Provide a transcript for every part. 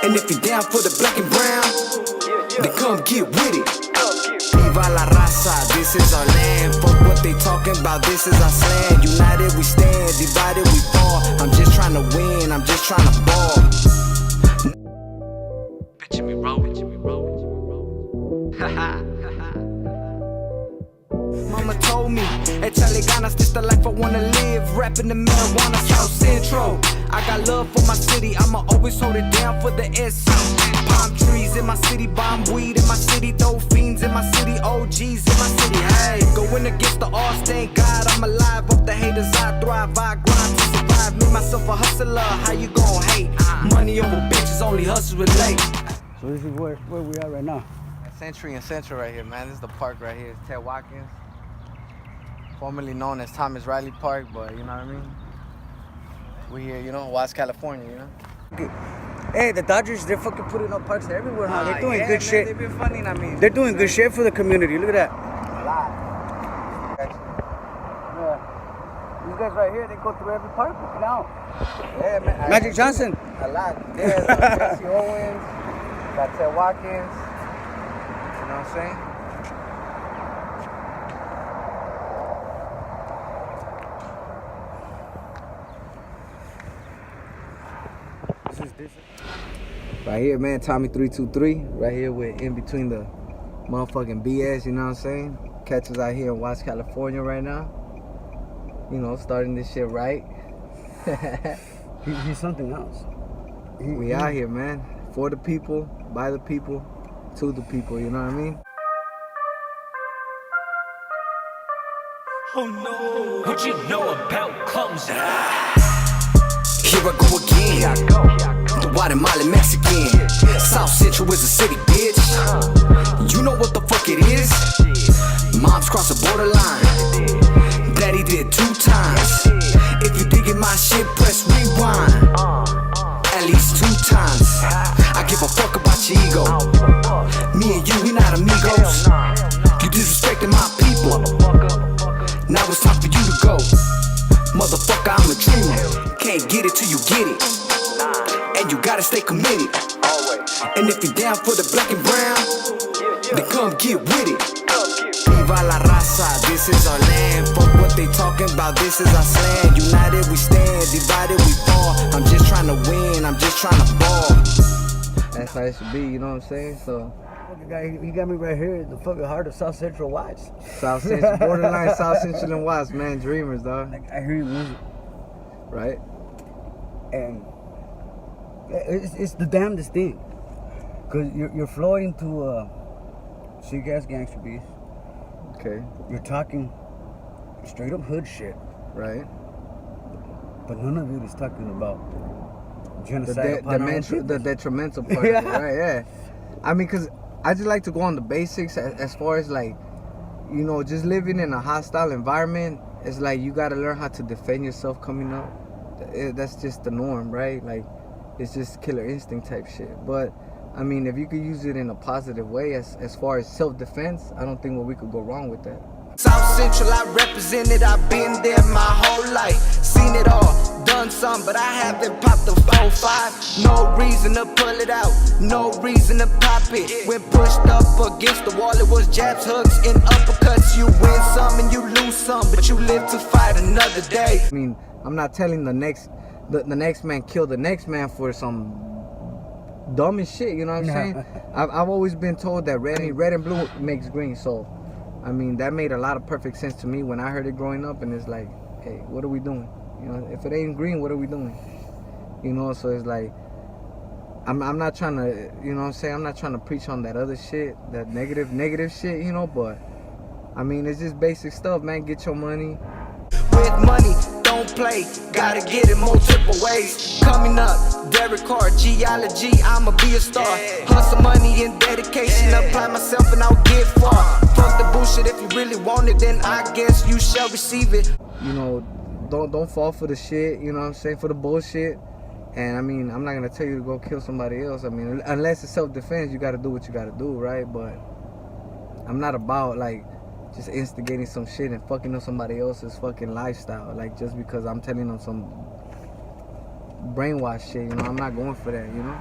And if you're down for the black and brown, then come get with it. Viva la raza, this is our land. Fuck what they talking about, this is our slang. United we stand, divided we fall. I'm just trying to win, I'm just trying to ball. Picture me roll, picture me roll. Mama told me, échale ganas, this the life I wanna live. Rapping the marijuana, South Central. I got love for my city, I'ma always hold it down for the SC. Palm trees in my city, bomb weed in my city, dope fiends in my city, OGs in my city. Hey, going against the odds, thank God I'm alive. Up the haters, I thrive, I grind to survive. Me, myself a hustler, how you gon' hate? Money over bitches, only hustle relate. So this is where we are right now. Century and Central right here, man. This is the park right here. It's Ted Watkins, formerly known as Thomas Riley Park, but you know what I mean? We here, you know, West California, you know? Hey, the Dodgers, they're fucking putting up parks everywhere, huh? They're doing good shit. They've been funding, I mean. They're doing good shit for the community. Look at that. A lot. Yeah. These guys right here, they go through every park now. Yeah, man. Magic Johnson. A lot. Yeah, Jesse Owens, got Ted Watkins. You know what I'm saying? This. Right here, man, Tommy 323. Right here with In Between the motherfucking BS, you know what I'm saying? Catch us out here in West California right now. You know, starting this shit right. He's something else. We out here, man. For the people, by the people, to the people, you know what I mean? Oh no, what you know about comes out. Here I go again. The Guatemalan Mexican. South Central is a city, bitch. You know what the fuck it is? Moms cross the borderline. Daddy did 2 times. If you digging my shit, press rewind. At least 2 times. I give a fuck about your ego. Me and you, we not amigos. You disrespecting my people. Now it's time for you to go. Motherfucker, I'm a dreamer. Can't get it till you get it. And you gotta stay committed. And if you're down for the black and brown, then come get with it. Viva la raza, this is our land. Fuck what they talking about, this is our slang. United we stand, divided we fall. I'm just trying to win, I'm just trying to ball. That's how it should be, you know what I'm saying? So, Guy, he got me right here in the fucking heart of South Central Watts. South Central, borderline South Central and Watts, man, dreamers, dog. Like, I hear your music. Right? And it's the damnedest thing. Because you're flowing to sick-ass gangster beats. Okay. You're talking straight up hood shit. Right. But none of it is talking about genocide. The detrimental part of it, right? Yeah. I mean, because I just like to go on the basics as far as, like, you know, just living in a hostile environment. It's like you got to learn how to defend yourself coming up. That's just the norm, right? Like, it's just killer instinct type shit. But, I mean, if you could use it in a positive way as far as self-defense, I don't think we could go wrong with that. South Central, I represented, I've been there my whole life. Seen it all, done some, but I haven't popped the 4-5. No reason to pull it out, no reason to pop it. When pushed up against the wall, it was jabs, hooks, and uppercuts. You win some and you lose some, but you live to fight another day. I mean, I'm not telling the next man kill the next man for some dumb as shit, you know what I'm saying? I've always been told that red and blue makes green, so I mean, that made a lot of perfect sense to me when I heard it growing up, and it's like, hey, what are we doing? You know, if it ain't green, what are we doing? You know, so it's like, I'm not trying to, you know what I'm saying? I'm not trying to preach on that other shit, that negative shit, you know, but, I mean, it's just basic stuff, man. Get your money. With money, don't play, gotta get it multiple ways. Coming up, Derek Carr, geology, I'ma be a star. Hustle, money, and dedication, apply myself and I'll get far. Fuck the bullshit, if you really want it, then I guess you shall receive it. You know, don't fall for the shit, you know what I'm saying, for the bullshit. And I mean, I'm not gonna tell you to go kill somebody else. I mean, unless it's self-defense, you gotta do what you gotta do, right? But I'm not about, like, just instigating some shit and fucking up somebody else's fucking lifestyle, like, just because I'm telling them some brainwash shit, you know. I'm not going for that, you know.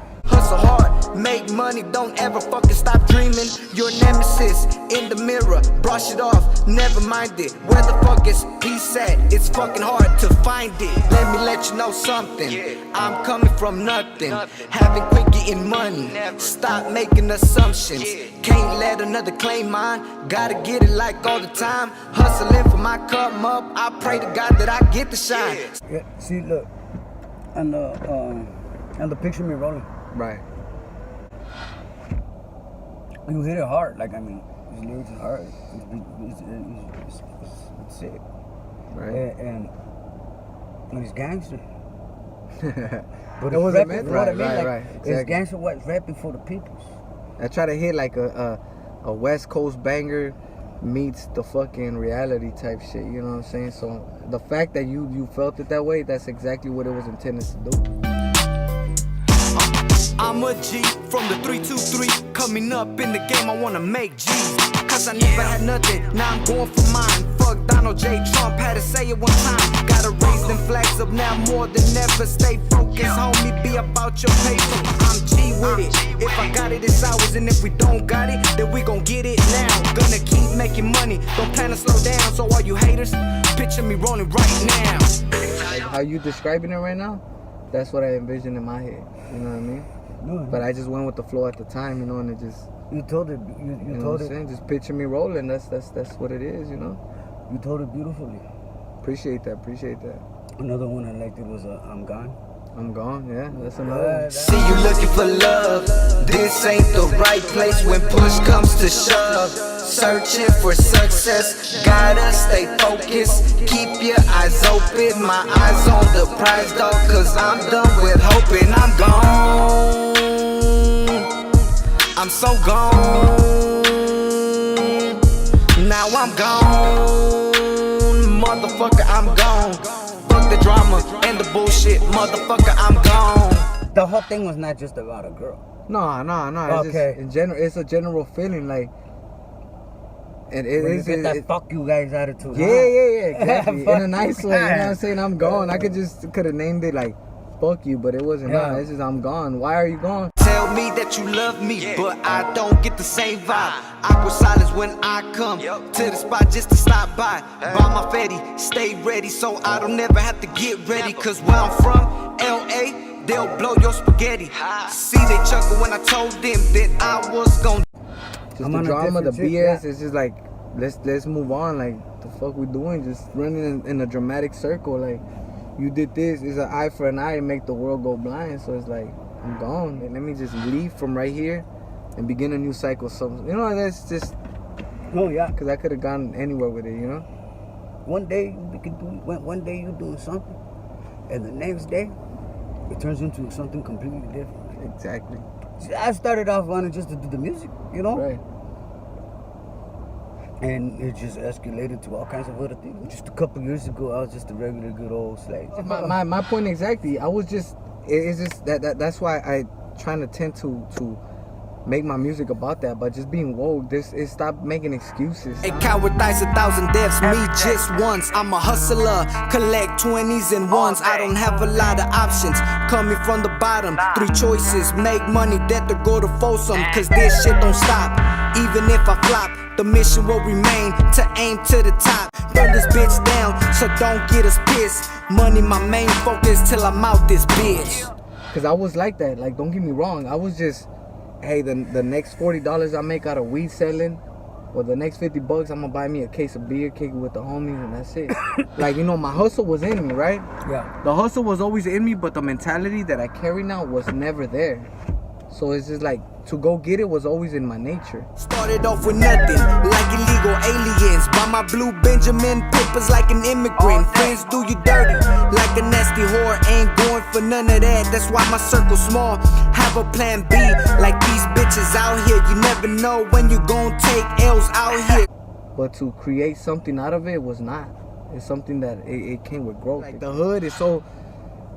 hustle hard, make money, don't ever fucking stop dreaming. Your nemesis in the mirror, brush it off, never mind it. Where the fuck is peace at? It's fucking hard to find it. Let me let you know something, I'm coming from nothing, having quick getting money. Stop making assumptions, can't let another claim mine. Gotta get it like all the time, hustling for my come up. I pray to God that I get the shine. Yeah, see, look, and the picture me rolling. Right. You hit it hard. Like, I mean, his lyrics is hard. It's sick. Right. And he's gangster. But it wasn't meant right. Exactly. It's gangster what's rapping for the people. I try to hit like a West Coast banger meets the fucking reality type shit, you know what I'm saying? So the fact that you felt it that way, that's exactly what it was intended to do. I'm a G from the 323, coming up in the game, I wanna make G's. Cause I never had nothing, now I'm going for mine. Fuck Donald J. Trump, had to say it one time. Gotta raise them flags up now more than ever. Stay focused, homie, be about your paper. I'm G with it, if I got it, it's ours. And if we don't got it, then we gon' get it now. Gonna keep making money, don't plan to slow down. So all you haters, picture me rolling right now. Like how you describing it right now, that's what I envisioned in my head, you know what I mean? No, but I just went with the flow at the time, you know, and it just... You told it. You told it. Just picture me rolling. That's what it is, you know. You told it beautifully. Appreciate that. Another one I liked it was I'm Gone. I'm Gone, yeah. That's another one. See you looking for love. This ain't the right place when push comes to shove. Searching for success, gotta stay focused. Keep your eyes open, my eyes on the prize, dog. Cause I'm done with hoping. I'm gone, I'm so gone. Now I'm gone, motherfucker, I'm gone. Fuck the drama and the bullshit, motherfucker, I'm gone. The whole thing was not just about a girl. No. It's Okay. just in general, it's a general feeling like. And it when is you get that fuck you guys attitude. Yeah, exactly. In a nice way, you know what I'm God. saying? I'm gone. I could have named it like fuck you, but it wasn't. Yeah. No, this is I'm gone. Why are you gone? Tell me that you love me, but I don't get the same vibe. Awkward silence when I come to the spot just to stop by. Buy my Fetty, stay ready so I don't never have to get ready. Cause where I'm from, LA, they'll blow your spaghetti. See, they chuckle when I told them that I was gonna. Just the drama, the BS, it's just like, let's move on. Like, the fuck we doing? Just running in a dramatic circle. Like, you did this, it's an eye for an eye and make the world go blind. So it's like, I'm gone. And let me just leave from right here and begin a new cycle. So, you know, that's just... Oh, yeah. Because I could have gone anywhere with it, you know? One day, we could do, one day you're doing something, and the next day, it turns into something completely different. Exactly. See, I started off wanting just to do the music, you know? Right. And it just escalated to all kinds of other things. Just a couple years ago, I was just a regular good old slave. My point exactly. I was just, it's just that's why I trying to tend to make my music about that, but just being woke, stop making excuses. A coward dies 1,000 deaths, me just once. I'm a hustler, collect 20s and ones. I don't have a lot of options, coming from the bottom. 3 choices, make money, that to go to Folsom. Cause this shit don't stop, even if I flop. The mission will remain to aim to the top. Burn this bitch down, so don't get us pissed. Money my main focus till I'm out this bitch. Cause I was like that, like don't get me wrong, I was just, hey, the next $40 I make out of weed selling, or the next $50 I'm gonna buy me a case of beer, kick it with the homies, and that's it. Like, you know, my hustle was in me, right? Yeah. The hustle was always in me, but the mentality that I carry now was never there. So it's just like, to go get it was always in my nature. Started off with nothing, like illegal aliens. Buy my blue Benjamin papers like an immigrant. Friends do you dirty, like a nasty whore. Ain't going for none of that, that's why my circle's small. Have a plan B, like these bitches out here. You never know when you gon' take L's out here. But to create something out of it was not. It's something that it came with growth. Like the hood is so...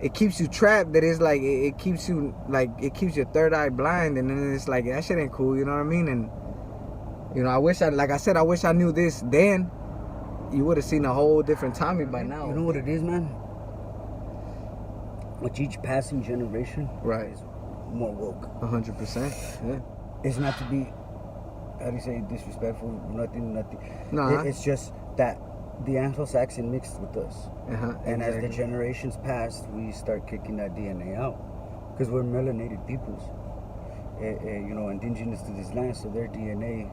It keeps you trapped that it's like, it keeps you, like, it keeps your third eye blind, and then it's like, that shit ain't cool, you know what I mean? And, you know, I wish I knew this then. You would have seen a whole different Tommy by now. You know what it is, man? With each passing generation, right, more woke. 100%. Yeah. It's not to be, how do you say, disrespectful, nothing. No. It's just that the Anglo-Saxon mixed with us. And as the Exactly. generations passed, we start kicking that DNA out. Because we're melanated peoples. You know, indigenous to this land, so their DNA,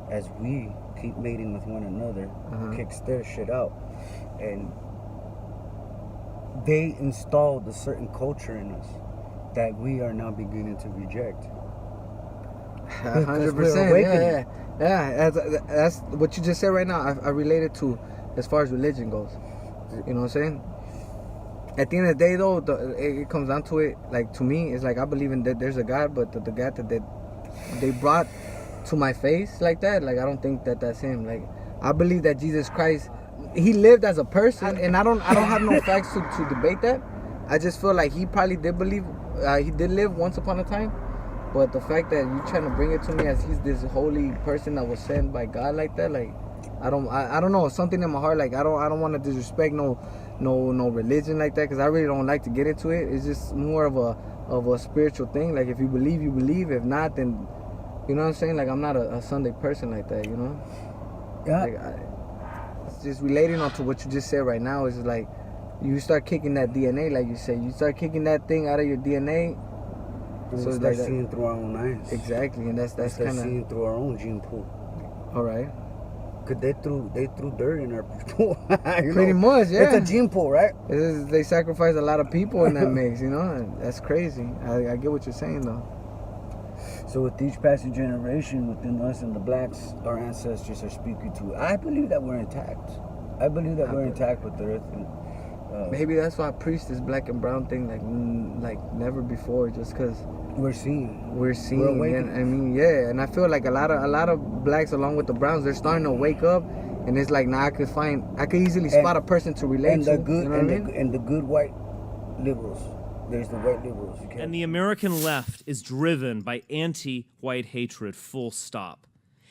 as we keep mating with one another, kicks their shit out. And they installed a certain culture in us that we are now beginning to reject. 100%. Yeah. That's what you just said right now. I relate it to as far as religion goes. You know what I'm saying? At the end of the day, though, it comes down to it. Like, to me, it's like I believe in that there's a God, but the God that they brought to my face like that, like, I don't think that that's him. Like, I believe that Jesus Christ, he lived as a person, and I don't have no facts to debate that. I just feel like he probably did believe, he did live once upon a time. But the fact that you're trying to bring it to me as he's this holy person that was sent by God like that, like, I don't know, something in my heart, like, I don't want to disrespect no religion like that, because I really don't like to get into it. It's just more of a spiritual thing. Like, if you believe, you believe. If not, then, you know what I'm saying? Like, I'm not a Sunday person like that, you know? Yeah. Like, it's just relating on to what you just said right now. Is like, you start kicking that DNA, like you say. You start kicking that thing out of your DNA. So it's like seeing through our own eyes. Exactly, and that's kind of seeing through our own gene pool. All right. Cause they threw dirt in our pool. Pretty much, yeah. It's a gene pool, right? They sacrifice a lot of people in that mix, you know. And that's crazy. I get what you're saying though. So with each passing generation within us and the blacks, our ancestors are speaking to. I believe that we're intact. I believe that we're intact with the earth. And, maybe that's why I preach this black and brown thing like never before, just because we're seeing. We're awakening. And I mean, yeah, and I feel like a lot of blacks along with the browns, they're starting to wake up, and it's like now I could easily spot a person to relate to. Good, you know what I mean? And the good white liberals. There's the white liberals. And the American left is driven by anti-white hatred, full stop.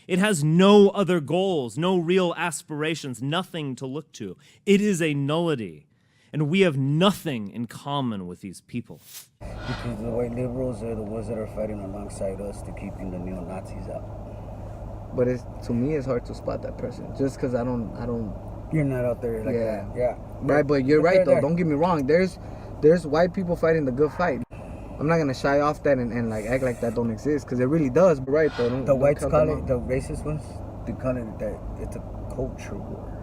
It has no other goals, no real aspirations, nothing to look to. It is a nullity. And we have nothing in common with these people. Because the white liberals are the ones that are fighting alongside us to keeping the neo-Nazis out. But to me, it's hard to spot that person just because I don't. You're not out there like that. Yeah. Right, but you're right though. Don't get me wrong. There's white people fighting the good fight. I'm not gonna shy off that and like act like that don't exist, because it really does. But right though. The whites call it, the racist ones, they call it that it's a culture war.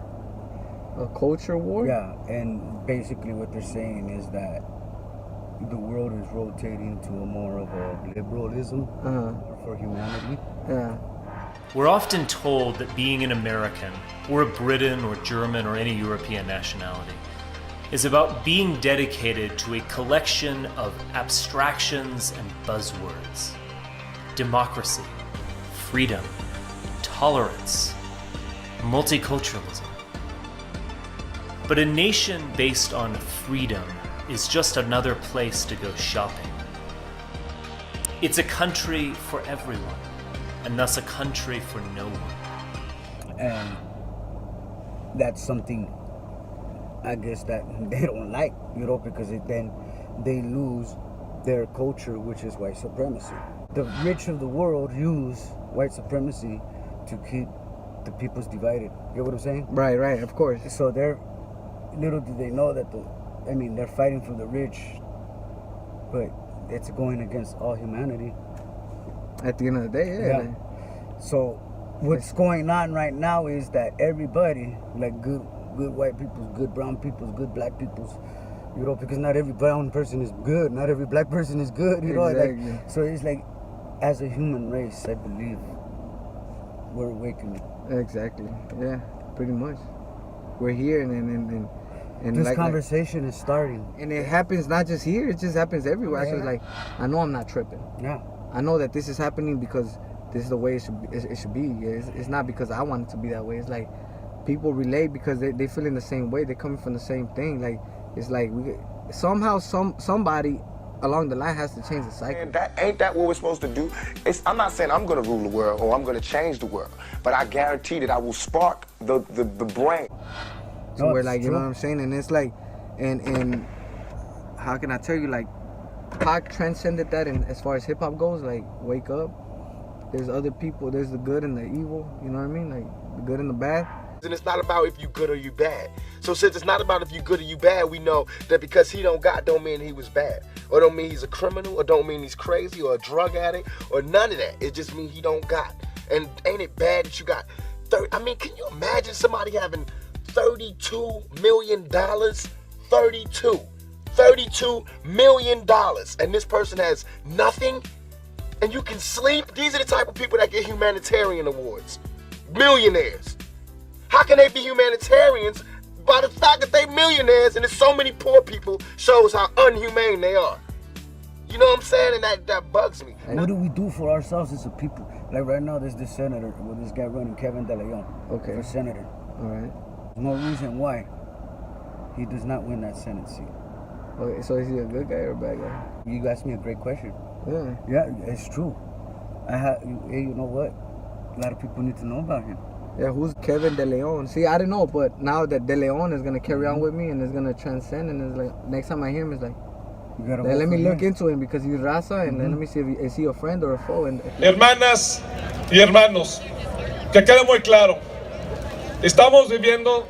A culture war? Yeah, and basically what they're saying is that the world is rotating to a more of a liberalism for humanity. Yeah. We're often told that being an American, or a Briton or German or any European nationality, is about being dedicated to a collection of abstractions and buzzwords. Democracy, freedom, tolerance, multiculturalism. But a nation based on freedom is just another place to go shopping. It's a country for everyone, and thus a country for no one. And that's something, I guess, that they don't like, you know, because then they lose their culture, which is white supremacy. The rich of the world use white supremacy to keep the peoples divided. You know what I'm saying? Right, of course. So little do they know that they're fighting for the rich, but it's going against all humanity. At the end of the day, yeah. So what's going on right now is that everybody, like good white peoples, good brown peoples, good black peoples, you know, because not every brown person is good, not every black person is good, you know. Exactly. Like, so it's like, as a human race, I believe we're awakening. Exactly. Yeah, pretty much. We're here, and this conversation is starting. And it happens not just here; it just happens everywhere. Yeah. So it's like, I know I'm not tripping. Yeah. I know that this is happening because this is the way it should be. It's not because I want it to be that way. It's like people relate because they feel in the same way. They're coming from the same thing. Like, it's like somebody along the line has to change the cycle. And ain't that what we're supposed to do? I'm not saying I'm going to rule the world or I'm going to change the world, but I guarantee that I will spark the brain. So we're like, you know what I'm saying? And it's like, and how can I tell you, like, Pac transcended that, and as far as hip hop goes, like wake up. There's other people. There's the good and the evil. You know what I mean? Like the good and the bad. And it's not about if you good or you bad. So since it's not about if you good or you bad, we know that because he don't mean he was bad. Or don't mean he's a criminal, or don't mean he's crazy, or a drug addict, or none of that. It just means he don't got. And ain't it bad that you got 30? I mean, can you imagine somebody having $32 million? $32 million. And this person has nothing? And you can sleep? These are the type of people that get humanitarian awards. Millionaires. How can they be humanitarians? By the fact that they millionaires and there's so many poor people shows how unhumane they are. You know what I'm saying? And that bugs me. And what do we do for ourselves as a people? Like right now, there's this senator, with this guy running, Kevin De Leon. Okay. For senator. All right. There's no reason why he does not win that Senate seat. Okay, so is he a good guy or a bad guy? You asked me a great question. Yeah. Yeah, it's true. You know what? A lot of people need to know about him. Yeah, who's Kevin De Leon? See, I didn't know, but now that De Leon is gonna carry on with me and is gonna transcend, and it's like next time I hear him, it's like, let me look into him because he's raza, and let me see if is he a friend or a foe. And hermanas y hermanos, que quede muy claro, estamos viviendo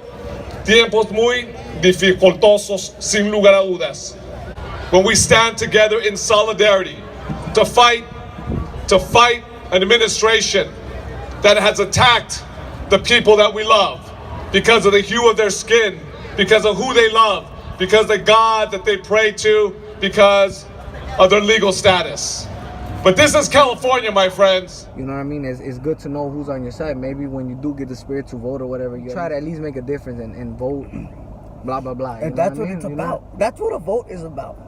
tiempos muy dificultosos, sin lugar a dudas. When we stand together in solidarity to fight an administration that has attacked the people that we love because of the hue of their skin, because of who they love, because of the God that they pray to, because of their legal status. But this is California, my friends. you know what I mean? It's good to know who's on your side. Maybe when you do get the spirit to vote or whatever, you try to at least make a difference and vote, blah, blah, blah. And that's what it's about. That's what a vote is about.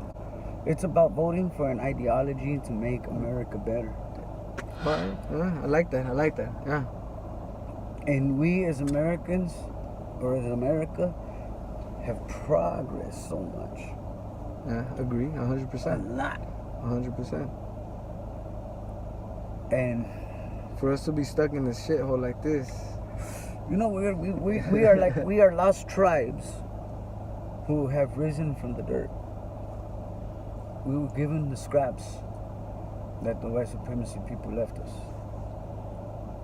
It's about voting for an ideology to make America better. But, I like that. Yeah. And we as Americans, or as America, have progressed so much. Yeah, agree, 100%. A lot. 100%. And for us to be stuck in this shithole like this, you know, we are lost tribes who have risen from the dirt. We were given the scraps that the white supremacy people left us.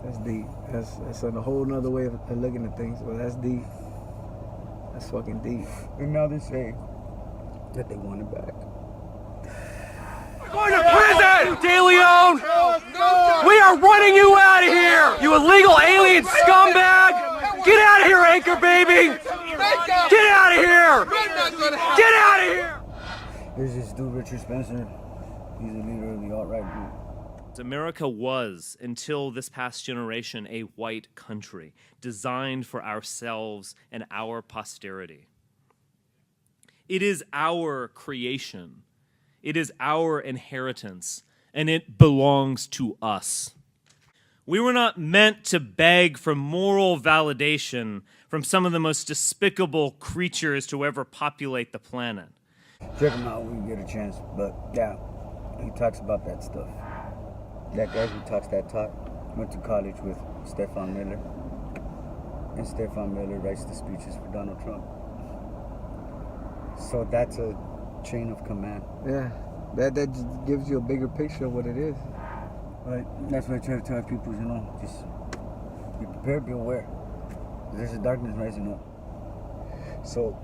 that's deep. That's a whole nother way of looking at things, but that's deep. That's fucking deep. And now they say that they want it back. Going to prison, De Leon! We are running you out of here, you illegal alien scumbag! Get out of here, Anchor Baby! Get out of here! Get out of here! There's this dude, Richard Spencer. He's the leader of the alt-right group. America was, until this past generation, a white country designed for ourselves and our posterity. It is our creation. It is our inheritance, and it belongs to us. We were not meant to beg for moral validation from some of the most despicable creatures to ever populate the planet. Check him out when you get a chance. But yeah, he talks about that stuff. That guy who talks that talk went to college with Stefan Miller. And Stefan Miller writes the speeches for Donald Trump. So that's a chain of command. Yeah, that just gives you a bigger picture of what it is. Right. That's what I try to tell people, you know, just be prepared, be aware. There's a darkness rising up. So,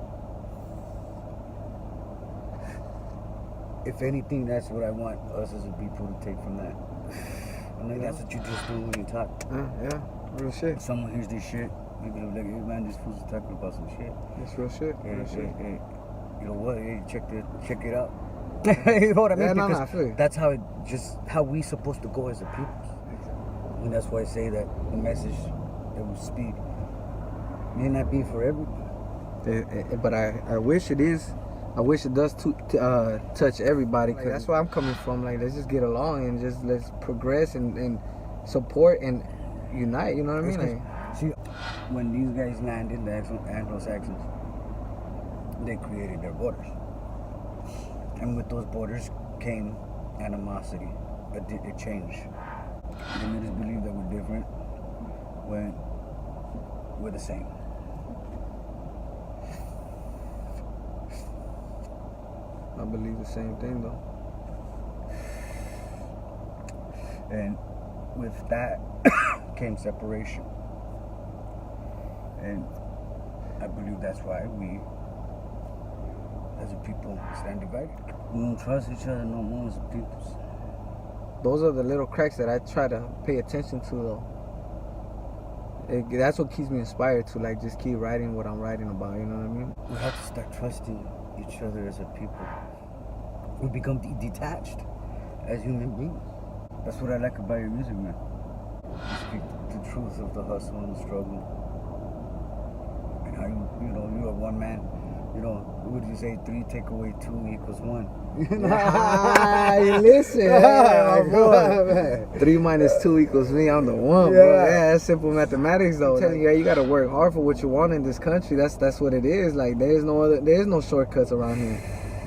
if anything, that's what I want us as a people to take from that. I mean, that's what you just do when you talk. Yeah, real shit. If someone hears this shit, you're gonna be like, hey man, this fool's talking about some shit. It's real shit. Hey, you know what? Hey, check it out. You know what I mean? Yeah, I feel you. That's how how we supposed to go as a people. And that's why I say that the message that we speak may not be for everybody. But I wish it is. I wish it does touch everybody. Cause that's where I'm coming from. Like, let's just get along and just let's progress and support and unite. You know what I mean? Like, see, when these guys landed, the Anglo-Saxons, they created their borders. And with those borders came animosity, a change. They made us believe that we're different when we're the same. I believe the same thing though. And with that came separation. And I believe that's why we, as a people, stand divided. We don't trust each other no more as a people. Those are the little cracks that I try to pay attention to, though. That's what keeps me inspired to like just keep writing what I'm writing about. You know what I mean? We have to start trusting each other as a people. We become detached as human beings. That's what I like about your music, man. You speak the truth of the hustle and the struggle. And how you're a one man. What would you say? 3 take away 2 equals 1. You listen. Yeah, 3 minus 2 equals me. I'm the one, bro. Yeah, that's simple mathematics, though. I'm telling you, you gotta work hard for what you want in this country. That's what it is. Like there is no shortcuts around here.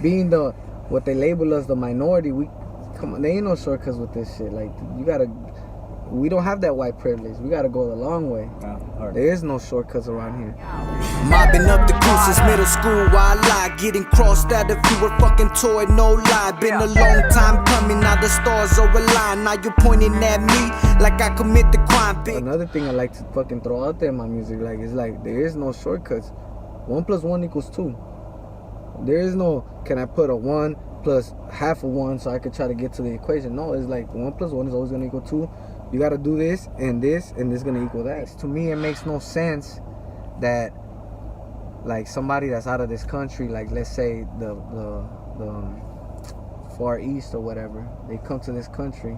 Being what they label us the minority, there ain't no shortcuts with this shit. Like we don't have that white privilege. We gotta go the long way. There is no shortcuts around here. Mopping up the crew since middle school while I lie. Getting crossed out if you were fucking toy, no lie. Been a long time coming, now the stars are aligned. Now you're pointing at me like I commit the crime, bitch. Another thing I like to fucking throw out there in my music, like, it's like there is no shortcuts. 1 + 1 = 2. There is no, can I put a 1 plus half of 1 so I could try to get to the equation? No, it's like 1 + 1 is always gonna equal 2. You gotta do this and this is gonna equal that. To me, it makes no sense that like somebody that's out of this country, like let's say the Far East or whatever, they come to this country,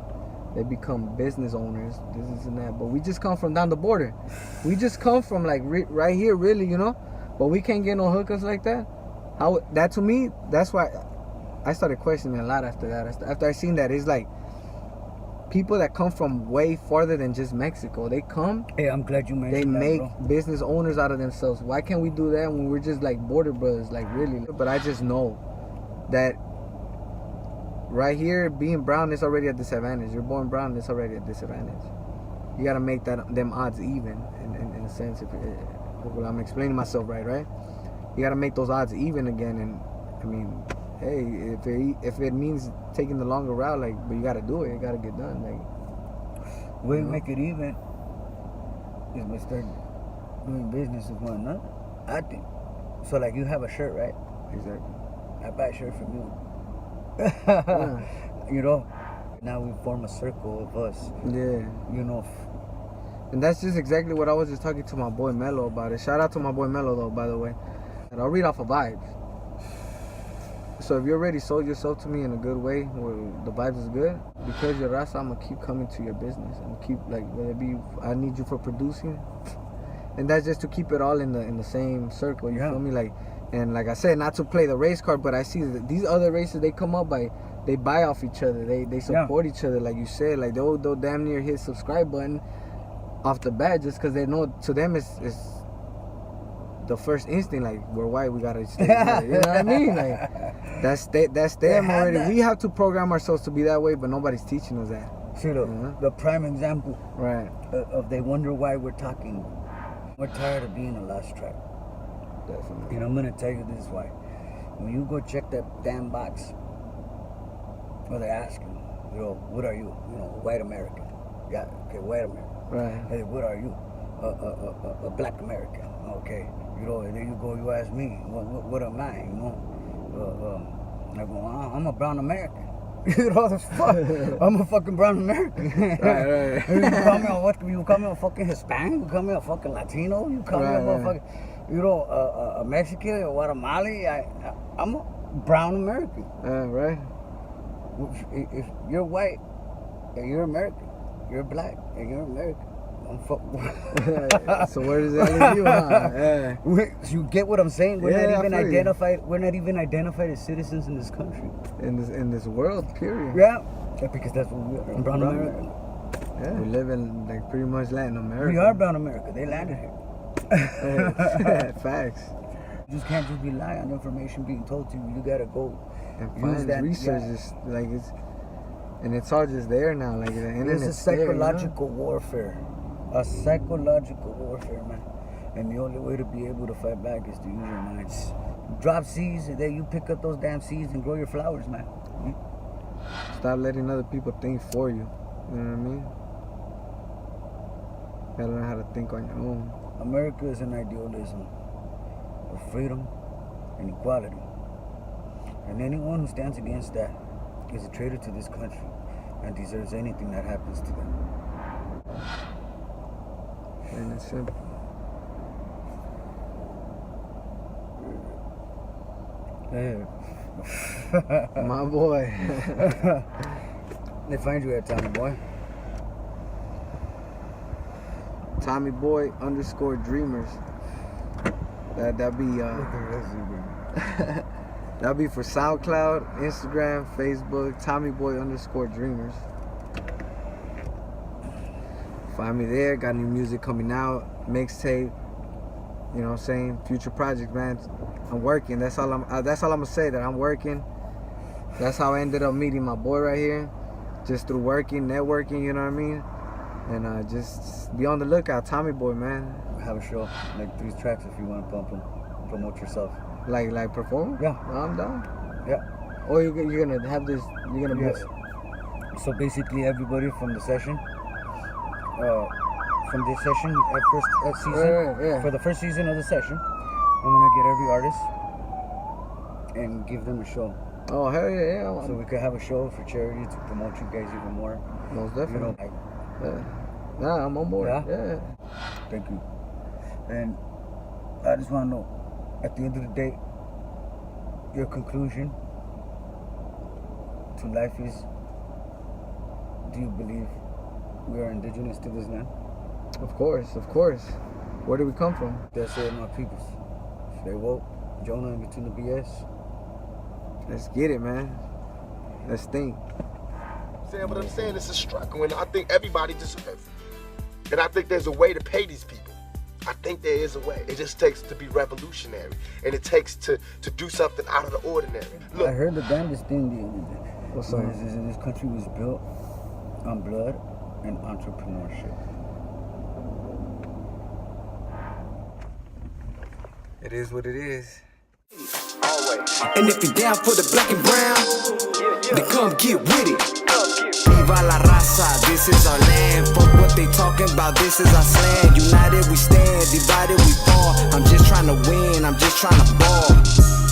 they become business owners, this and that. But we just come from down the border. We just come from like right here, really, But we can't get no hookups like that. That to me, that's why I started questioning a lot after that. After I seen that, it's like people that come from way farther than just Mexico. They come. Hey, I'm glad you mentioned that. They make bro. business owners out of themselves. Why can't we do that when we're just like border brothers? Like really. But I just know that right here, being brown is already a disadvantage. You're born brown, it's already a disadvantage. You gotta make them odds even. In a sense, if I'm explaining myself right? You gotta make those odds even again. And I mean, hey, if it means taking the longer route, like, but you gotta do it. You gotta get done. Like, way to make it even is by start doing business with one another. I think so. Like you have a shirt, right? Exactly. I buy a shirt from you. Yeah. Now we form a circle of us. Yeah. And that's just exactly what I was just talking to my boy Mello about it. Shout out to my boy Mello though, by the way. And I'll read off of vibes. So if you already sold yourself to me in a good way, where the vibes is good, because you're Raza, I'm gonna keep coming to your business and keep like whether it be I need you for producing, and that's just to keep it all in the same circle. You feel me? Like, and like I said, not to play the race card, but I see that these other races they come up by they buy off each other, they support each other, like you said, like they'll damn near hit subscribe button off the bat just because they know to them it's the first instinct, like we're white, we gotta stay here. You know what I mean? Like that's them already. We have to program ourselves to be that way, but nobody's teaching us that. See, the prime example, right? Of they wonder why we're talking. We're tired of being a lost tribe. Definitely. And I'm gonna tell you this why. When you go check that damn box, or they ask you, what are you? White American. Yeah, okay, white American. Right. Hey, what are you? A black American. Okay. And then you go, you ask me, what am I? I go, I'm a brown American. I'm a fucking brown American. Right. You call me a fucking Hispanic? You call me a fucking Latino? You call me a motherfucking, a Mexican or Guatemala? I'm a brown American. Right. If you're white and you're American, you're black and you're American. So where does that leave you? Yeah. You get what I'm saying? We're not even identified. We're not even identified as citizens in this country. In this world, period. Yeah, because that's what we are. Brown America. Yeah. We live in like pretty much Latin America. We are brown America. They landed here. Facts. You just can't just rely on information being told to you. You gotta go and find that research. And it's all just there now. Like the internet's It's a psychological warfare. A psychological warfare, man. And the only way to be able to fight back is to use your minds. Drop seeds, and then you pick up those damn seeds and grow your flowers, man. Stop letting other people think for you. You know what I mean? Gotta learn how to think on your own. America is an idealism of freedom and equality. And anyone who stands against that is a traitor to this country and deserves anything that happens to them. Plain and simple. Hey. My boy. They find you at Tommy Boy. Tommy Boy _ Dreamers. That'd be that'd be for SoundCloud, Instagram, Facebook. Tommy Boy _ Dreamers. Find me there. Got new music coming out. Mixtape. You know what I'm saying? Future projects, man. I'm working. That's all I'm gonna say. That I'm working. That's how I ended up meeting my boy right here. Just through working, networking. You know what I mean? And just be on the lookout. Tommy Boy, man. Have a show, like 3 tracks if you want to bump them. Promote yourself. Like perform? Yeah. I'm down. Yeah. Or you're gonna have this. You're gonna Yes. So basically, everybody from the session, from this session at season, Yeah. for the first season of the session, I'm gonna get every artist and give them a show. Oh hell yeah! So we could have a show for charity to promote you guys even more. Most You definitely. know, Yeah, I'm on board. Yeah? Thank you. And I just want to know, at the end of the day, your conclusion to life is, do you believe we are indigenous to this land? Of course. Where do we come from? That's it, my peoples. Stay woke. Jonah in between the BS. Let's get it, man. Let's think. But I'm saying it's a struggle, and I think everybody deserves it. And I think there's a way to pay these people. I think there is a way. It just takes to be revolutionary, and it takes to do something out of the ordinary. Look, I heard the damnedest thing the other day. What's that? Is this country was built on blood and entrepreneurship. It is what it is. And if you're down for the black and brown, then come get with it. Viva la raza, this is our land. Fuck what they talking about, this is our slang. United we stand, divided we fall. I'm just trying to win, I'm just trying to ball.